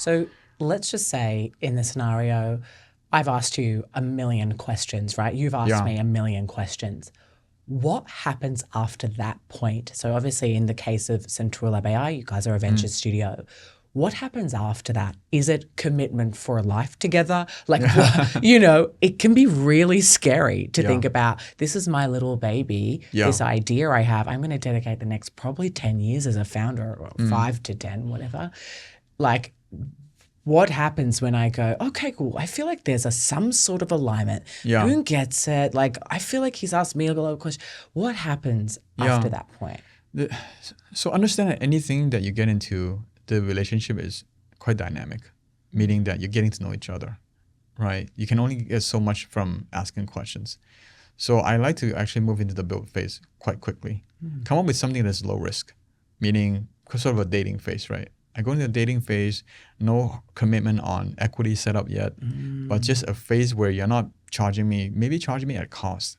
So let's just say in the scenario, I've asked you a million questions, right? You've asked me a million questions. What happens after that point? So obviously in the case of Central Lab AI, you guys are a venture studio. What happens after that? Is it commitment for a life together? Like, it can be really scary to think about, this is my little baby, this idea I have. I'm going to dedicate the next probably 10 years as a founder, or 5 to 10, whatever. Like, what happens when I go, okay, cool, I feel like there's some sort of alignment. Boone gets it. Like, I feel like he's asked me a lot of questions. What happens after that point? So understand that anything that you get into, the relationship is quite dynamic, meaning that you're getting to know each other, right? You can only get so much from asking questions. So I like to actually move into the build phase quite quickly. Come up with something that's low risk, meaning sort of a dating phase, right? I go into the dating phase, no commitment on equity set up yet, but just a phase where you're not charging me at cost.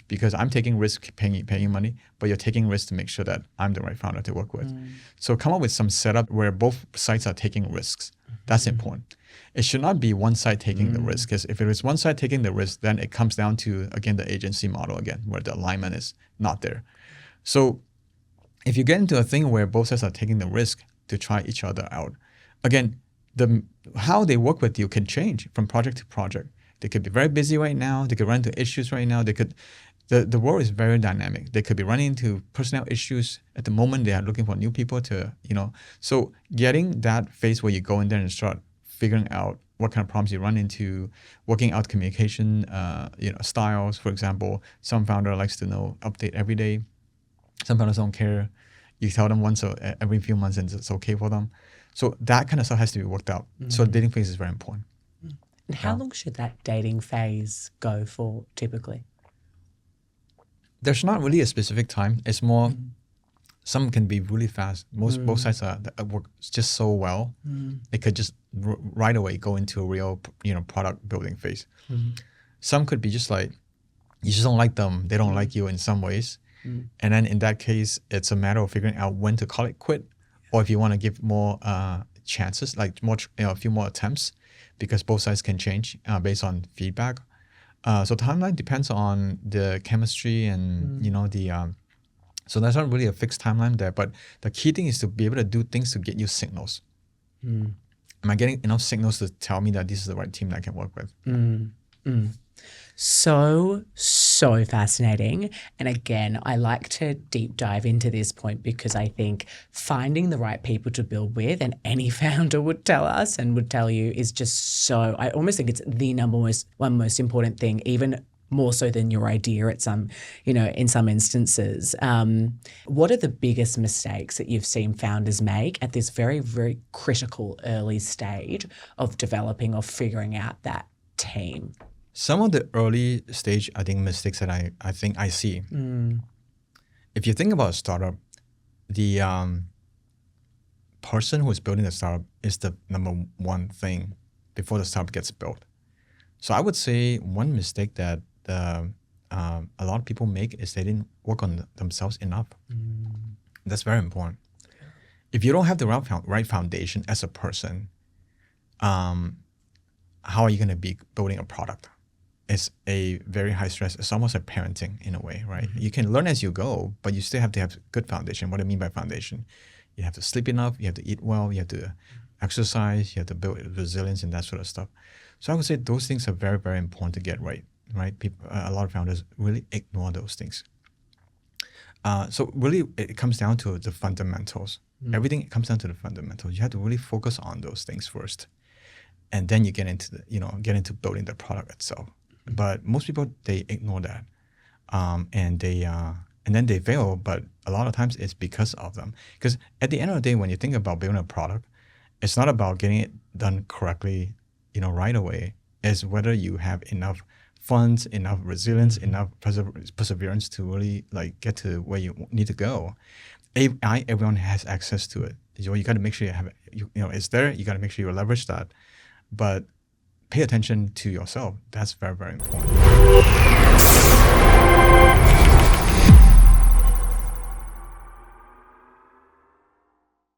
Because I'm taking risk paying money, but you're taking risk to make sure that I'm the right founder to work with. So come up with some setup where both sides are taking risks. That's important. It should not be one side taking the risk, because if it is one side taking the risk, then it comes down to, again, the agency model again, where the alignment is not there. So if you get into a thing where both sides are taking the risk to try each other out, again, how they work with you can change from project to project. They could be very busy right now. They could run into issues right now. The world is very dynamic. They could be running into personnel issues at the moment. They are looking for new people to, So getting that phase where you go in there and start figuring out what kind of problems you run into, working out communication, styles. For example, some founder likes to know update every day. Some founders don't care. You tell them once every few months and it's okay for them. So that kind of stuff has to be worked out. So the dating phase is very important. And how long should that dating phase go for typically? There's not really a specific time. It's more, some can be really fast. Both sides work just so well. They could just right away go into a real, product building phase. Some could be just like, you just don't like them. They don't like you in some ways. And then in that case, it's a matter of figuring out when to call it quit, or if you want to give more chances, like a few more attempts, because both sides can change based on feedback. So timeline depends on the chemistry and so there's not really a fixed timeline there. But the key thing is to be able to do things to get you signals. Am I getting enough signals to tell me that this is the right team that I can work with? So fascinating. And again, I like to deep dive into this point because I think finding the right people to build with, and any founder would tell us and would tell you, is just so, I almost think it's the most important thing, even more so than your idea at some, in some instances. What are the biggest mistakes that you've seen founders make at this very, very critical early stage of developing or figuring out that team? Some of the early stage, I think, mistakes that I think I see. If you think about a startup, the person who is building the startup is the number one thing before the startup gets built. So I would say one mistake that a lot of people make is they didn't work on themselves enough. That's very important. If you don't have the right foundation as a person, how are you going to be building a product? It's a very high stress. It's almost like parenting in a way, right? You can learn as you go, but you still have to have good foundation. What do I mean by foundation? You have to sleep enough. You have to eat well. You have to exercise. You have to build resilience and that sort of stuff. So I would say those things are very, very important to get right? People, a lot of founders really ignore those things. So really, it comes down to the fundamentals. Everything comes down to the fundamentals. You have to really focus on those things first, and then you get into building the product itself. But most people, they ignore that, and then they fail. But a lot of times it's because of them. Because at the end of the day, when you think about building a product, it's not about getting it done correctly, right away. It's whether you have enough funds, enough resilience, enough perseverance to really get to where you need to go. AI, everyone has access to it. You got to make sure you have it. It's there. You got to make sure you leverage that. But pay attention to yourself. That's very, very important.